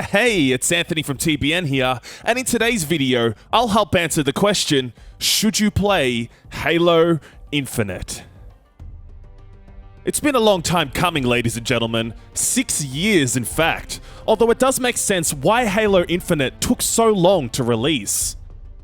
Hey, it's Anthony from TBN here, and in today's video, I'll help answer the question, should you play Halo Infinite? It's been a long time coming, ladies and gentlemen. 6 years, in fact. Although it does make sense why Halo Infinite took so long to release.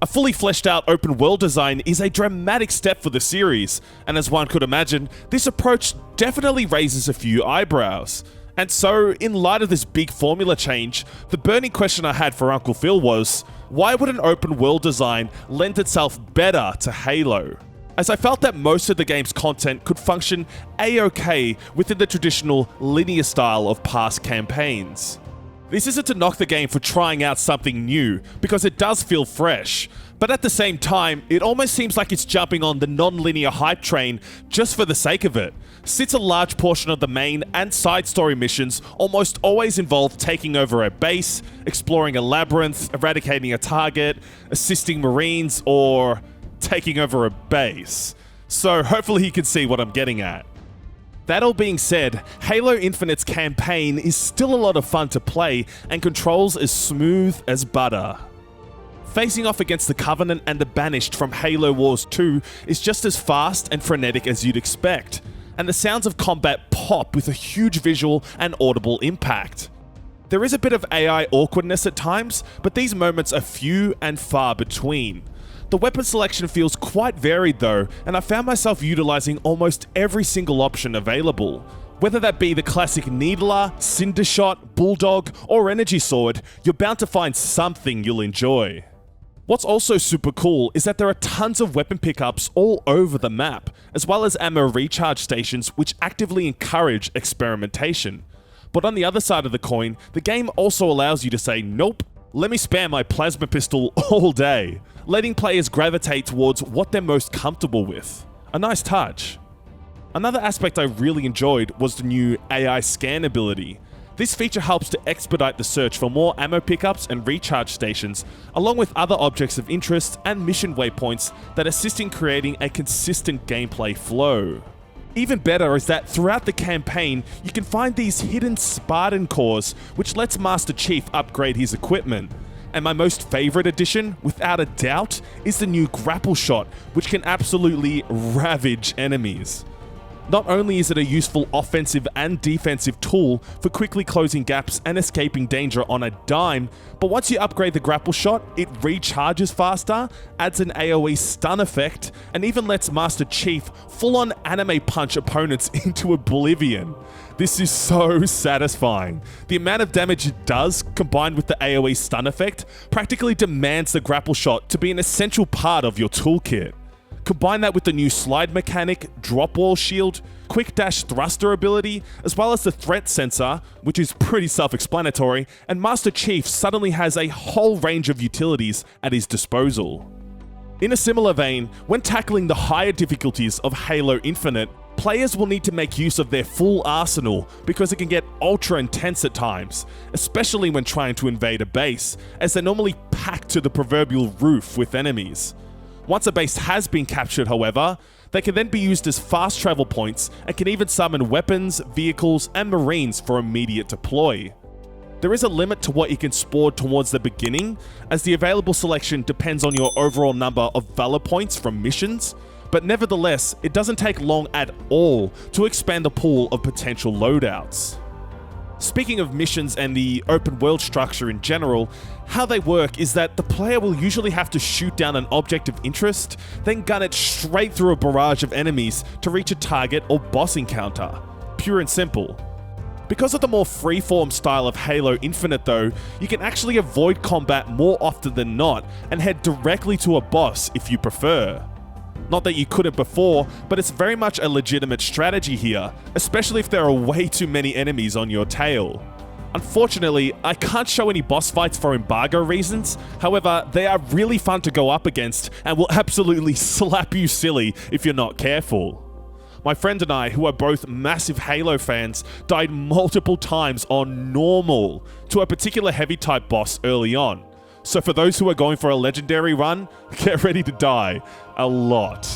A fully fleshed out open world design is a dramatic step for the series, and as one could imagine, this approach definitely raises a few eyebrows. And so, in light of this big formula change, the burning question I had for Uncle Phil was, why would an open world design lend itself better to Halo? As I felt that most of the game's content could function a-okay within the traditional linear style of past campaigns. This isn't to knock the game for trying out something new, because it does feel fresh, but at the same time, it almost seems like it's jumping on the non-linear hype train just for the sake of it, since a large portion of the main and side story missions almost always involve taking over a base, exploring a labyrinth, eradicating a target, assisting Marines, or taking over a base. So hopefully you can see what I'm getting at. That all being said, Halo Infinite's campaign is still a lot of fun to play and controls as smooth as butter. Facing off against the Covenant and the Banished from Halo Wars 2 is just as fast and frenetic as you'd expect, and the sounds of combat pop with a huge visual and audible impact. There is a bit of AI awkwardness at times, but these moments are few and far between. The weapon selection feels quite varied though, and I found myself utilizing almost every single option available. Whether that be the classic Needler, Cindershot, Bulldog, or Energy Sword, you're bound to find something you'll enjoy. What's also super cool is that there are tons of weapon pickups all over the map, as well as ammo recharge stations which actively encourage experimentation. But on the other side of the coin, the game also allows you to say, nope, let me spam my plasma pistol all day, letting players gravitate towards what they're most comfortable with. A nice touch. Another aspect I really enjoyed was the new AI scan ability. This feature helps to expedite the search for more ammo pickups and recharge stations, along with other objects of interest and mission waypoints that assist in creating a consistent gameplay flow. Even better is that throughout the campaign, you can find these hidden Spartan cores, which lets Master Chief upgrade his equipment. And my most favorite addition, without a doubt, is the new grapple shot, which can absolutely ravage enemies. Not only is it a useful offensive and defensive tool for quickly closing gaps and escaping danger on a dime, but once you upgrade the grapple shot, it recharges faster, adds an AoE stun effect, and even lets Master Chief full-on anime punch opponents into oblivion. This is so satisfying. The amount of damage it does, combined with the AoE stun effect, practically demands the grapple shot to be an essential part of your toolkit. Combine that with the new slide mechanic, drop wall shield, quick dash thruster ability, as well as the threat sensor, which is pretty self-explanatory, and Master Chief suddenly has a whole range of utilities at his disposal. In a similar vein, when tackling the higher difficulties of Halo Infinite, players will need to make use of their full arsenal because it can get ultra intense at times, especially when trying to invade a base, as they're normally packed to the proverbial roof with enemies. Once a base has been captured, however, they can then be used as fast travel points and can even summon weapons, vehicles, and marines for immediate deploy. There is a limit to what you can spawn towards the beginning, as the available selection depends on your overall number of valor points from missions, but nevertheless, it doesn't take long at all to expand the pool of potential loadouts. Speaking of missions and the open world structure in general, how they work is that the player will usually have to shoot down an object of interest, then gun it straight through a barrage of enemies to reach a target or boss encounter. Pure and simple. Because of the more freeform style of Halo Infinite though, you can actually avoid combat more often than not and head directly to a boss if you prefer. Not that you couldn't before, but it's very much a legitimate strategy here, especially if there are way too many enemies on your tail. Unfortunately, I can't show any boss fights for embargo reasons, however, they are really fun to go up against and will absolutely slap you silly if you're not careful. My friend and I, who are both massive Halo fans, died multiple times on normal to a particular heavy type boss early on. So for those who are going for a legendary run, get ready to die a lot.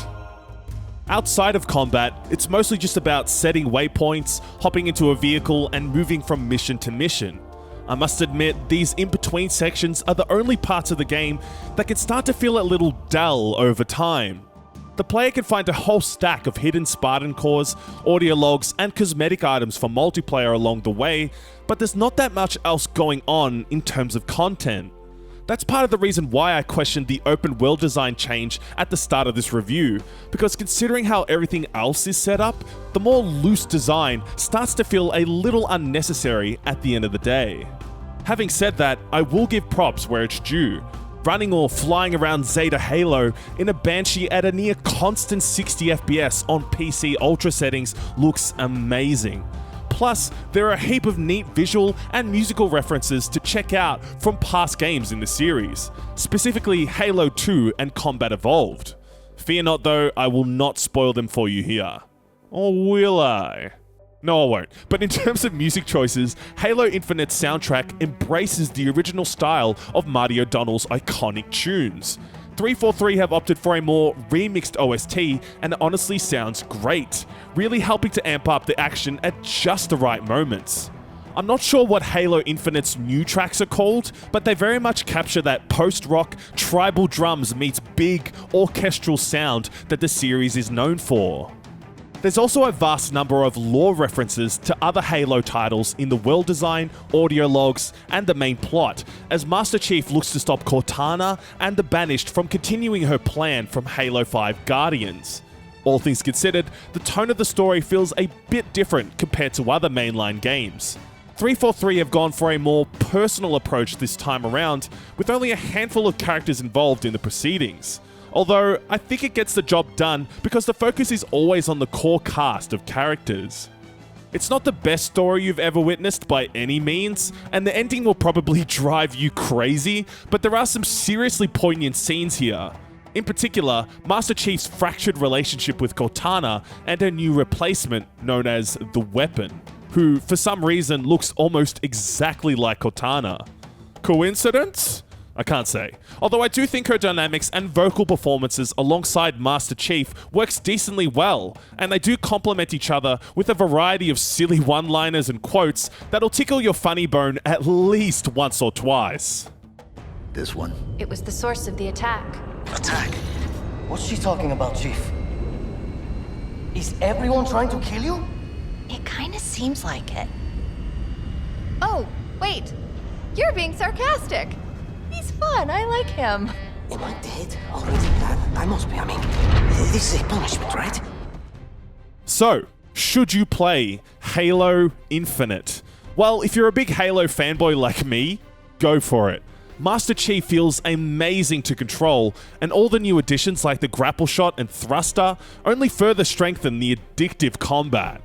Outside of combat, it's mostly just about setting waypoints, hopping into a vehicle, and moving from mission to mission. I must admit, these in-between sections are the only parts of the game that can start to feel a little dull over time. The player can find a whole stack of hidden Spartan cores, audio logs, and cosmetic items for multiplayer along the way, but there's not that much else going on in terms of content. That's part of the reason why I questioned the open world design change at the start of this review, because considering how everything else is set up, the more loose design starts to feel a little unnecessary at the end of the day. Having said that, I will give props where it's due. Running or flying around Zeta Halo in a Banshee at a near constant 60 FPS on PC Ultra settings looks amazing. Plus, there are a heap of neat visual and musical references to check out from past games in the series, specifically Halo 2 and Combat Evolved. Fear not though, I will not spoil them for you here. Or will I? No, I won't. But in terms of music choices, Halo Infinite's soundtrack embraces the original style of Marty O'Donnell's iconic tunes. 343 have opted for a more remixed OST, and it honestly sounds great, really helping to amp up the action at just the right moments. I'm not sure what Halo Infinite's new tracks are called, but they very much capture that post-rock, tribal drums meets big, orchestral sound that the series is known for. There's also a vast number of lore references to other Halo titles in the world design, audio logs, and the main plot, as Master Chief looks to stop Cortana and the Banished from continuing her plan from Halo 5 Guardians. All things considered, the tone of the story feels a bit different compared to other mainline games. 343 have gone for a more personal approach this time around, with only a handful of characters involved in the proceedings. Although, I think it gets the job done because the focus is always on the core cast of characters. It's not the best story you've ever witnessed by any means, and the ending will probably drive you crazy, but there are some seriously poignant scenes here. In particular, Master Chief's fractured relationship with Cortana and her new replacement known as the Weapon, who for some reason looks almost exactly like Cortana. Coincidence? I can't say. Although I do think her dynamics and vocal performances alongside Master Chief works decently well, and they do complement each other with a variety of silly one-liners and quotes that'll tickle your funny bone at least once or twice. This one. It was the source of the attack. Attack? What's she talking about, Chief? Is everyone trying to kill you? It kind of seems like it. Oh, wait. You're being sarcastic. He's fun. I like him. Am I dead already? I must be. I mean, this is a punishment, right? So, should you play Halo Infinite? Well, if you're a big Halo fanboy like me, go for it. Master Chief feels amazing to control, and all the new additions like the grapple shot and thruster only further strengthen the addictive combat.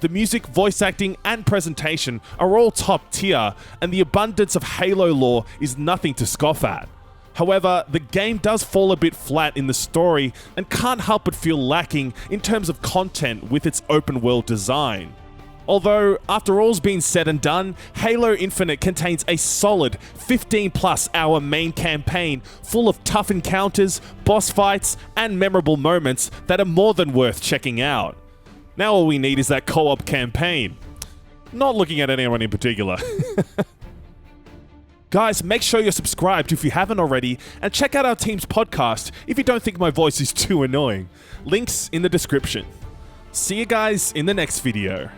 The music, voice acting, and presentation are all top tier, and the abundance of Halo lore is nothing to scoff at. However, the game does fall a bit flat in the story and can't help but feel lacking in terms of content with its open world design. Although, after all's been said and done, Halo Infinite contains a solid 15+ hour main campaign full of tough encounters, boss fights, and memorable moments that are more than worth checking out. Now all we need is that co-op campaign. Not looking at anyone in particular. Guys, make sure you're subscribed if you haven't already, and check out our team's podcast if you don't think my voice is too annoying. Links in the description. See you guys in the next video.